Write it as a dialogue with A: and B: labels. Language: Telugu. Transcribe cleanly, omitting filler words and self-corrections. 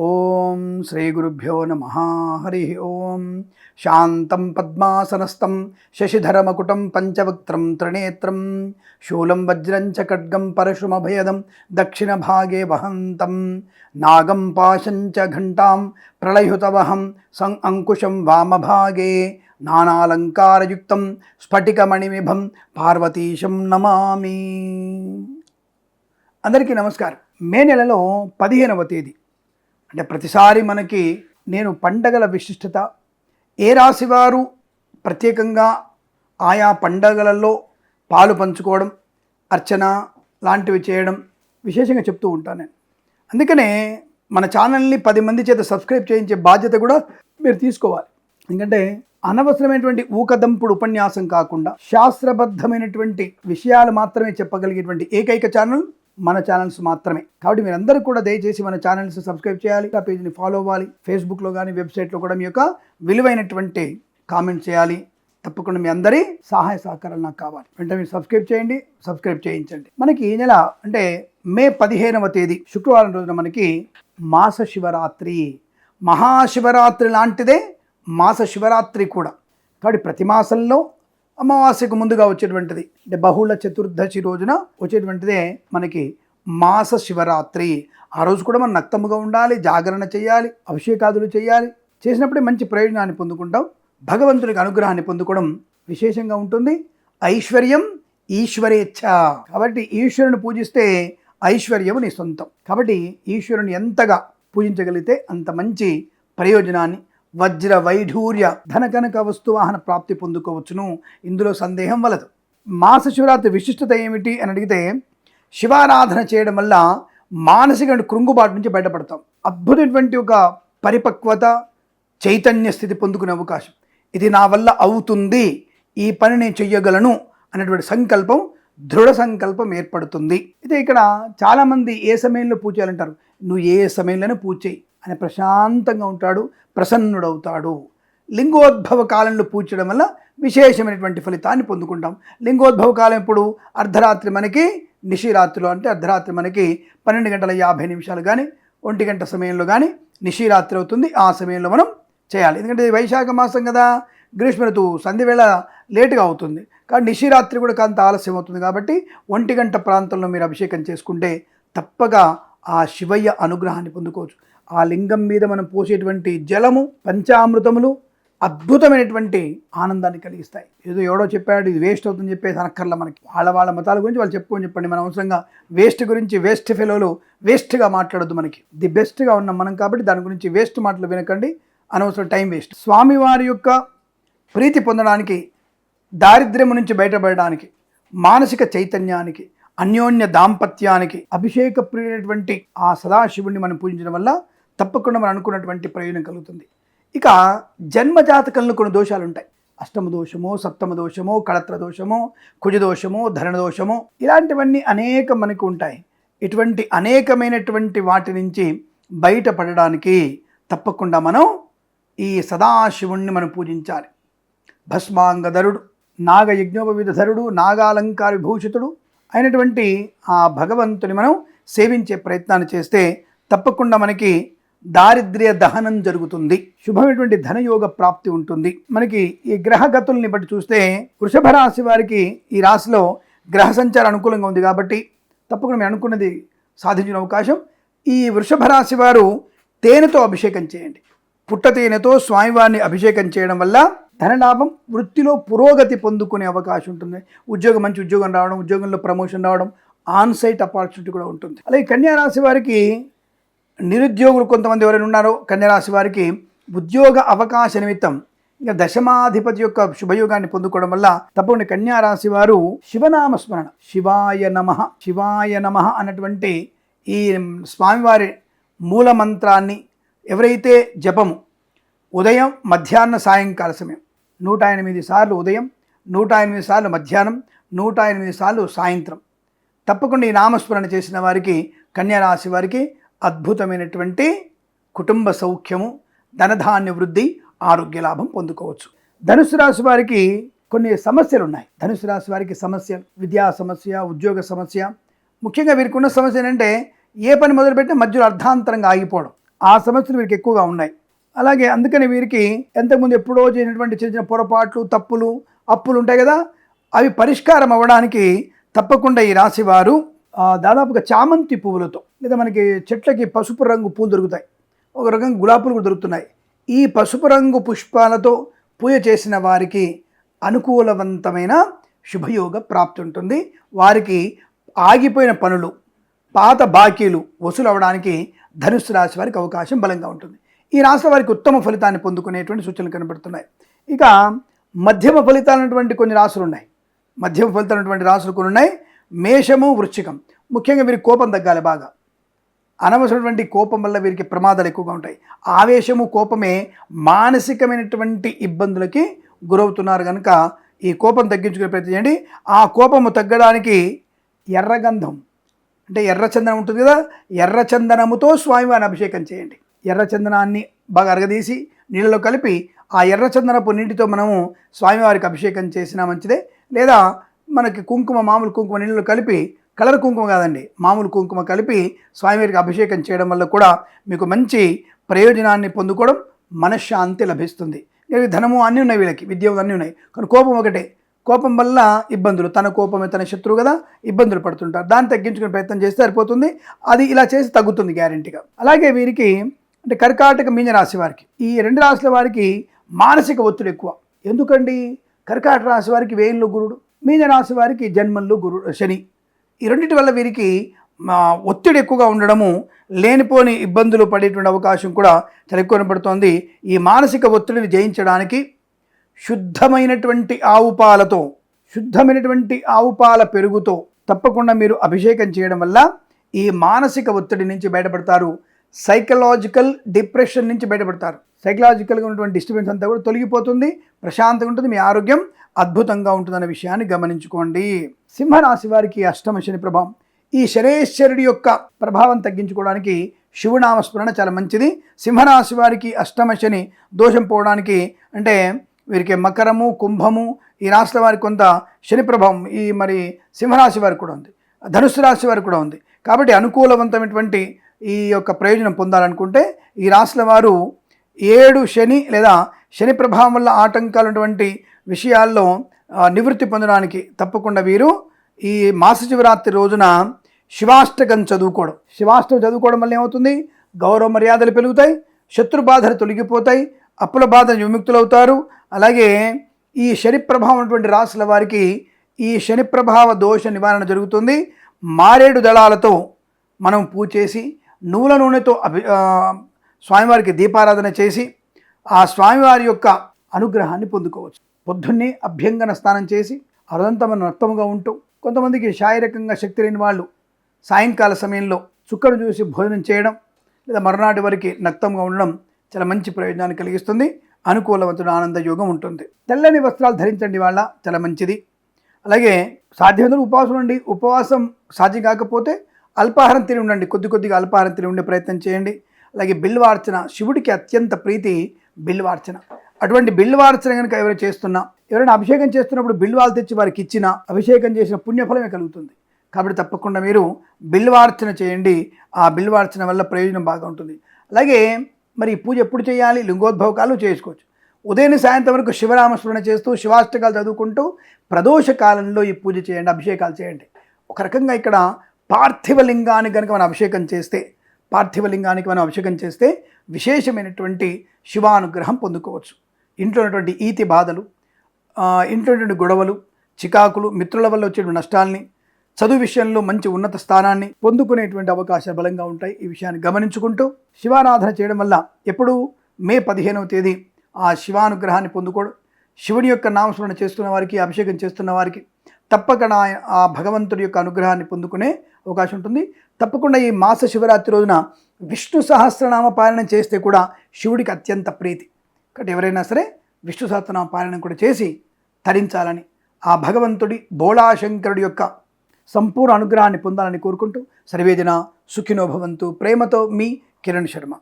A: ఓం శ్రీ గురుభ్యో నమః. హరి ఓం. శాంతం పద్మాసనస్థం శశిధరమకుటం పంచవక్త్రం త్రినేత్రం శూలం వజ్రం చ ఖడ్గం పరశుమభయదం దక్షిణభాగే వహంతం నాగం పాశం చ ఘంటాం ప్రళయహుతవహం అంకుశం వామభాగే నానాలంకారయుక్తం స్ఫటికమణిమిభం పార్వతీశం నమామి. అందరికీ నమస్కారం. మే నెలలో 15వ తేదీ అంటే ప్రతిసారి మనకి నేను పండగల విశిష్టత, ఏ రాశివారు ప్రత్యేకంగా ఆయా పండగలలో పాలు పంచుకోవడం, అర్చన లాంటివి చేయడం విశేషంగా చెప్తూ ఉంటాను నేను. అందుకనే మన ఛానల్ని 10 మంది చేత సబ్స్క్రైబ్ చేయించే బాధ్యత కూడా మీరు తీసుకోవాలి. ఎందుకంటే అనవసరమైనటువంటి ఊకదంపుడు ఉపన్యాసం కాకుండా శాస్త్రబద్ధమైనటువంటి విషయాలు మాత్రమే చెప్పగలిగేటువంటి ఏకైక ఛానల్ మన ఛానల్స్ మాత్రమే. కాబట్టి మీరందరూ కూడా దయచేసి మన ఛానల్స్ సబ్స్క్రైబ్ చేయాలి, ఆ పేజ్ని ఫాలో అవ్వాలి. ఫేస్బుక్లో కానీ వెబ్సైట్లో కూడా మీ యొక్క విలువైనటువంటి కామెంట్ చేయాలి. తప్పకుండా మీ అందరి సహాయ సహకారాలు నాకు కావాలి. వెంటనే మీరు సబ్స్క్రైబ్ చేయించండి. మనకి ఈ నెల అంటే మే 15వ తేదీ శుక్రవారం రోజున మనకి మాస శివరాత్రి, మహాశివరాత్రి లాంటిదే మాస శివరాత్రి కూడా. కాబట్టి ప్రతి మాసంలో అమావాస్యకు ముందుగా వచ్చేటువంటిది అంటే బహుళ చతుర్దశి రోజున వచ్చేటువంటిదే మనకి మాస శివరాత్రి. ఆ రోజు కూడా మనం నక్తముగా ఉండాలి, జాగరణ చేయాలి, అభిషేకాదులు చేయాలి. చేసినప్పుడే మంచి ప్రయోజనాన్ని పొందుకుంటాం, భగవంతునికి అనుగ్రహాన్ని పొందుకోవడం విశేషంగా ఉంటుంది. ఐశ్వర్యం ఈశ్వరేచ్ఛ. కాబట్టి ఈశ్వరుని పూజిస్తే ఐశ్వర్యము నీ సొంతం. కాబట్టి ఈశ్వరుని ఎంతగా పూజించగలిగితే అంత మంచి ప్రయోజనాన్ని, వజ్ర వైఢూర్య ధనకనక వస్తువాహన ప్రాప్తి పొందుకోవచ్చును. ఇందులో సందేహం వలదు. మాస శివరాత్రి విశిష్టత ఏమిటి అని అడిగితే, శివారాధన చేయడం వల్ల మానసిక కృంగుబాటు నుంచి బయటపడతాం. అద్భుతమైనటువంటి ఒక పరిపక్వత, చైతన్య స్థితి పొందుకునే అవకాశం. ఇది నా వల్ల అవుతుంది, ఈ పని నేను చెయ్యగలను అనేటువంటి సంకల్పం, దృఢ సంకల్పం ఏర్పడుతుంది. అయితే ఇక్కడ చాలామంది ఏ సమయంలో పూజ చేయాలంటారు. నువ్వు ఏ సమయంలోనే పూజ చేయి అని ప్రశాంతంగా ఉంటాడు, ప్రసన్నుడవుతాడు. లింగోద్భవ కాలంలో పూజ చేయడం వల్ల విశేషమైనటువంటి ఫలితాన్ని పొందుకుంటాం. లింగోద్భవ కాలం ఇప్పుడు అర్ధరాత్రి మనకి నిశిరాత్రిలో, అంటే అర్ధరాత్రి మనకి 12:50 కానీ 1 గంట సమయంలో కానీ నిశిరాత్రి అవుతుంది. ఆ సమయంలో మనం చేయాలి. ఎందుకంటే వైశాఖ మాసం కదా, గ్రీష్మ ఋతువు, సంధ్యవేళ లేటుగా అవుతుంది. కానీ నిశిరాత్రి కూడా కాంత ఆలస్యం అవుతుంది. కాబట్టి 1 గంట ప్రాంతంలో మీరు అభిషేకం చేసుకుంటే తప్పగా ఆ శివయ్య అనుగ్రహాన్ని పొందుకోవచ్చు. ఆ లింగం మీద మనం పోసేటువంటి జలము, పంచామృతములు అద్భుతమైనటువంటి ఆనందాన్ని కలిగిస్తాయి. ఏదో ఎవడో చెప్పాడు ఇది వేస్ట్ అవుతుందని చెప్పేసి అనక్కర్లా. మనకి వాళ్ళ మతాల గురించి వాళ్ళు చెప్పుకొని చెప్పండి. మన అవసరంగా వేస్ట్ గురించి, వేస్ట్ ఫెలోలు వేస్ట్గా మాట్లాడొద్దు. మనకి ది బెస్ట్గా ఉన్నాం మనం, కాబట్టి దాని గురించి వేస్ట్ మాటలు వినకండి. అనవసరం టైం వేస్ట్. స్వామివారి యొక్క ప్రీతి పొందడానికి, దారిద్ర్యం నుంచి బయటపడడానికి, మానసిక చైతన్యానికి, అన్యోన్య దాంపత్యానికి, అభిషేక ప్రియుడైనటువంటి ఆ సదాశివుడిని మనం పూజించడం వల్ల తప్పకుండా మనం అనుకున్నటువంటి ప్రయోజనం కలుగుతుంది. ఇక జన్మజాతకంలో కొన్ని దోషాలు ఉంటాయి. అష్టమ దోషమో, సప్తమ దోషమో, కళత్ర దోషమో, కుజదోషమో, ధరణ దోషమో, ఇలాంటివన్నీ అనేకం మనకు ఉంటాయి. ఇటువంటి అనేకమైనటువంటి వాటి నుంచి బయటపడడానికి తప్పకుండా మనం ఈ సదాశివుణ్ణి మనం పూజించాలి. భస్మాంగధరుడు, నాగయజ్ఞోపవిధరుడు, నాగాలంకార విభూషితుడు అయినటువంటి ఆ భగవంతుని మనం సేవించే ప్రయత్నాన్ని చేస్తే తప్పకుండా మనకి దారిద్ర్య దహనం జరుగుతుంది. శుభమైనటువంటి ధనయోగ ప్రాప్తి ఉంటుంది. మనకి ఈ గ్రహగతుల్ని బట్టి చూస్తే వృషభ రాశి వారికి ఈ రాశిలో గ్రహ సంచారం అనుకూలంగా ఉంది. కాబట్టి తప్పకుండా మేము అనుకున్నది సాధించిన అవకాశం. ఈ వృషభ రాశి వారు తేనెతో అభిషేకం చేయండి. పుట్ట తేనెతో స్వామివారిని అభిషేకం చేయడం వల్ల ధనలాభం, వృత్తిలో పురోగతి పొందుకునే అవకాశం ఉంటుంది. మంచి ఉద్యోగం రావడం, ఉద్యోగంలో ప్రమోషన్ రావడం, ఆన్సైట్ ఆపర్చునిటీ కూడా ఉంటుంది. అలాగే కన్యారాశి వారికి నిరుద్యోగులు కొంతమంది ఎవరైనా ఉన్నారో, కన్యారాశి వారికి ఉద్యోగ అవకాశ నిమిత్తం ఇంకా దశమాధిపతి యొక్క శుభయోగాన్ని పొందుకోవడం వల్ల తప్పకుండా కన్యారాశి వారు శివనామస్మరణ, శివాయ నమః, శివాయ నమః అన్నటువంటి ఈ స్వామివారి మూల మంత్రాన్ని ఎవరైతే జపము ఉదయం, మధ్యాహ్న, సాయంకాల సమయం 108 సార్లు ఉదయం, 108 సార్లు మధ్యాహ్నం, 108 సార్లు సాయంత్రం తప్పకుండా ఈ నామస్మరణ చేసిన వారికి, కన్యారాశి వారికి అద్భుతమైనటువంటి కుటుంబ సౌఖ్యము, ధనధాన్య వృద్ధి, ఆరోగ్య లాభం పొందుకోవచ్చు. ధనుసు రాశి వారికి కొన్ని సమస్యలు ఉన్నాయి. ధనుసు రాశి వారికి సమస్యలు, విద్యా సమస్య, ఉద్యోగ సమస్య. ముఖ్యంగా వీరికి ఉన్న సమస్య ఏంటంటే ఏ పని మొదలుపెట్టినా మధ్యలో అర్ధాంతరంగా ఆగిపోవడం. ఆ సమస్యలు వీరికి ఎక్కువగా ఉన్నాయి. అలాగే అందుకని వీరికి ఎంతకుముందు ఎప్పుడో చేసినటువంటి చిన్న చిన్న పొరపాట్లు, తప్పులు, అప్పులు ఉంటాయి కదా, అవి పరిష్కారం అవ్వడానికి తప్పకుండా ఈ రాశి వారు దాదాపుగా చామంతి పువ్వులతో, లేదా మనకి చెట్లకి పసుపు రంగు పూలు దొరుకుతాయి, ఒక రకంగా గులాబీలు కూడా దొరుకుతున్నాయి, ఈ పసుపు రంగు పుష్పాలతో పూజ చేసిన వారికి అనుకూలవంతమైన శుభయోగ ప్రాప్తి ఉంటుంది. వారికి ఆగిపోయిన పనులు, పాత బాకీలు వసూలు అవ్వడానికి ధనుస్సు రాశి వారికి అవకాశం బలంగా ఉంటుంది. ఈ రాశి వారికి ఉత్తమ ఫలితాన్ని పొందుకునేటువంటి సూచనలు కనబడుతున్నాయి. ఇక మధ్యమ ఫలితాలైనటువంటి కొన్ని రాశులు ఉన్నాయి. మధ్యమ ఫలితాలైనటువంటి రాశులు కొన్ని ఉన్నాయి. మేషము, వృశ్చికం. ముఖ్యంగా వీరికి కోపం తగ్గాలి బాగా. అనవసరమైనటువంటి కోపం వల్ల వీరికి ప్రమాదాలు ఎక్కువగా ఉంటాయి. ఆవేశము, కోపమే మానసికమైనటువంటి ఇబ్బందులకి గురవుతున్నారు కనుక ఈ కోపం తగ్గించుకునే ప్రయత్నం చేయండి. ఆ కోపము తగ్గడానికి ఎర్రగంధం అంటే ఎర్రచందనం ఉంటుంది కదా, ఎర్రచందనముతో స్వామివారిని అభిషేకం చేయండి. ఎర్రచందనాన్ని బాగా అరగదీసి నీళ్ళలో కలిపి ఆ ఎర్రచందనపు నీటితో మనము స్వామివారికి అభిషేకం చేసినా మంచిదే. లేదా మనకి కుంకుమ, మామూలు కుంకుమ నీళ్ళలో కలిపి, కలర్ కుంకుమ కాదండి, మామూలు కుంకుమ కలిపి స్వామివారికి అభిషేకం చేయడం వల్ల కూడా మీకు మంచి ప్రయోజనాన్ని పొందుకోవడం, మనశ్శాంతి లభిస్తుంది. ధనము అన్నీ ఉన్నాయి, వీళ్ళకి విద్య అన్నీ ఉన్నాయి, కానీ కోపం ఒకటే. కోపం వల్ల ఇబ్బందులు, తన కోపమే తన శత్రువు కదా, ఇబ్బందులు పడుతుంటారు. దాన్ని తగ్గించుకునే ప్రయత్నం చేస్తే సరిపోతుంది. అది ఇలా చేసి తగ్గుతుంది గ్యారెంటీగా. అలాగే వీరికి అంటే కర్కాటక, మీన రాశి వారికి, ఈ రెండు రాశుల వారికి మానసిక ఒత్తిడి ఎక్కువ. ఎందుకండి? కర్కాటక రాశి వారికి వేయంలో గురుడు, మీన రాశి వారికి జన్మంలో శని. ఈ రెండింటి వల్ల వీరికి ఒత్తిడి ఎక్కువగా ఉండడము, లేనిపోని ఇబ్బందులు పడేటువంటి అవకాశం కూడా చాలా ఎక్కువ కనబడుతోంది. ఈ మానసిక ఒత్తిడిని జయించడానికి శుద్ధమైనటువంటి ఆవు పాల పెరుగుతో తప్పకుండా మీరు అభిషేకం చేయడం వల్ల ఈ మానసిక ఒత్తిడి నుంచి బయటపడతారు. సైకలాజికల్ డిప్రెషన్ నుంచి బయటపడతారు. సైకలాజికల్గా ఉన్నటువంటి డిస్టర్బెన్స్ అంతా కూడా తొలగిపోతుంది, ప్రశాంతంగా ఉంటుంది, మీ ఆరోగ్యం అద్భుతంగా ఉంటుందనే విషయాన్ని గమనించుకోండి. సింహరాశి వారికి అష్టమ శని ప్రభావం. ఈ శనేశ్వరుడి యొక్క ప్రభావం తగ్గించుకోవడానికి శివనామస్మరణ చాలా మంచిది. సింహరాశి వారికి అష్టమ శని దోషం పోవడానికి, అంటే వీరికి మకరము, కుంభము ఈ రాశుల వారికి కొంత శని ప్రభావం ఈ మరి సింహరాశి వారికి కూడా ఉంది, ధనుస్సు రాశి వారికి కూడా ఉంది. కాబట్టి అనుకూలవంతమైనటువంటి ఈ యొక్క ప్రయోజనం పొందాలనుకుంటే ఈ రాశుల వారు 7 శని లేదా శని ప్రభావం వల్ల ఆటంకాలు ఉన్నటువంటి విషయాల్లో నివృత్తి పొందడానికి తప్పకుండా వీరు ఈ మాస శివరాత్రి రోజున శివాష్టకం చదువుకోవడం. శివాష్టకం చదువుకోవడం వల్ల ఏమవుతుంది? గౌరవ మర్యాదలు పెరుగుతాయి, శత్రు బాధలు తొలగిపోతాయి, అప్పుల బాధ విముక్తులవుతారు. అలాగే ఈ శని ప్రభావం ఉన్నటువంటి రాశుల వారికి ఈ శని ప్రభావ దోష నివారణ జరుగుతుంది. మారేడు దళాలతో మనం పూజ చేసి, నువ్వుల నూనెతో స్వామివారికి దీపారాధన చేసి ఆ స్వామివారి యొక్క అనుగ్రహాన్ని పొందుకోవచ్చు. పొద్దున్నే అభ్యంగన స్నానం చేసి అదంతా మనం నక్తముగా ఉంటూ, కొంతమందికి శారీరకంగా శక్తి లేని వాళ్ళు సాయంకాల సమయంలో చుక్కను చూసి భోజనం చేయడం, లేదా మరునాటి వరకు నక్తంగా ఉండడం చాలా మంచి ప్రయోజనాన్ని కలిగిస్తుంది. అనుకూలవంతుడు ఆనంద యోగం ఉంటుంది. తెల్లని వస్త్రాలు ధరించండి వాళ్ళ, చాలా మంచిది. అలాగే సాధ్యమైనంత ఉపవాసం ఉండండి. ఉపవాసం సాధ్యం కాకపోతే అల్పాహారం తిని ఉండండి, కొద్దిగా అల్పాహారం తిని ఉండే ప్రయత్నం చేయండి. అలాగే బిల్వార్చన, శివుడికి అత్యంత ప్రీతి బిల్వార్చన. అటువంటి బిల్వార్చన కనుక ఎవరైనా అభిషేకం చేస్తున్నప్పుడు బిల్వాలు తెచ్చి వారికి ఇచ్చినా అభిషేకం చేసిన పుణ్యఫలమే కలుగుతుంది. కాబట్టి తప్పకుండా మీరు బిల్వార్చన చేయండి. ఆ బిల్వార్చన వల్ల ప్రయోజనం బాగా ఉంటుంది. అలాగే మరి ఈ పూజ ఎప్పుడు చేయాలి? లింగోద్భవకాలు చేసుకోవచ్చు. ఉదయం సాయంత్రం వరకు శివనామస్మరణ చేస్తూ శివాష్టకాలు చదువుకుంటూ ప్రదోష కాలంలో ఈ పూజ చేయండి, అభిషేకాలు చేయండి. ఒక రకంగా ఇక్కడ పార్థివలింగానికి కనుక మనం అభిషేకం చేస్తే విశేషమైనటువంటి శివానుగ్రహం పొందుకోవచ్చు. ఇంట్లో ఉన్నటువంటి ఈతి బాధలు, ఇంట్లో ఉన్నటువంటి గొడవలు, చికాకులు, మిత్రుల వల్ల వచ్చే నష్టాల్ని, చదువు విషయంలో మంచి ఉన్నత స్థానాన్ని పొందుకునేటువంటి అవకాశాలు బలంగా ఉంటాయి. ఈ విషయాన్ని గమనించుకుంటూ శివారాధన చేయడం వల్ల ఎప్పుడు మే 15వ తేదీ ఆ శివానుగ్రహాన్ని పొందుకోవడం, శివుని యొక్క నామస్మరణ చేస్తున్న వారికి, అభిషేకం చేస్తున్న వారికి తప్పకుండా ఆ భగవంతుడి యొక్క అనుగ్రహాన్ని పొందుకునే అవకాశం ఉంటుంది. తప్పకుండా ఈ మాస శివరాత్రి రోజున విష్ణు సహస్రనామ పారాయణం చేస్తే కూడా శివుడికి అత్యంత ప్రీతి. కాబట్టి ఎవరైనా సరే విష్ణు సహస్రనామ పారాయణం కూడా చేసి తరించాలని, ఆ భగవంతుడి బోళాశంకరుడి యొక్క సంపూర్ణ అనుగ్రహాన్ని పొందాలని కోరుకుంటూ సర్వేజన సుఖినో భవంతు. ప్రేమతో మీ కిరణ్ శర్మ.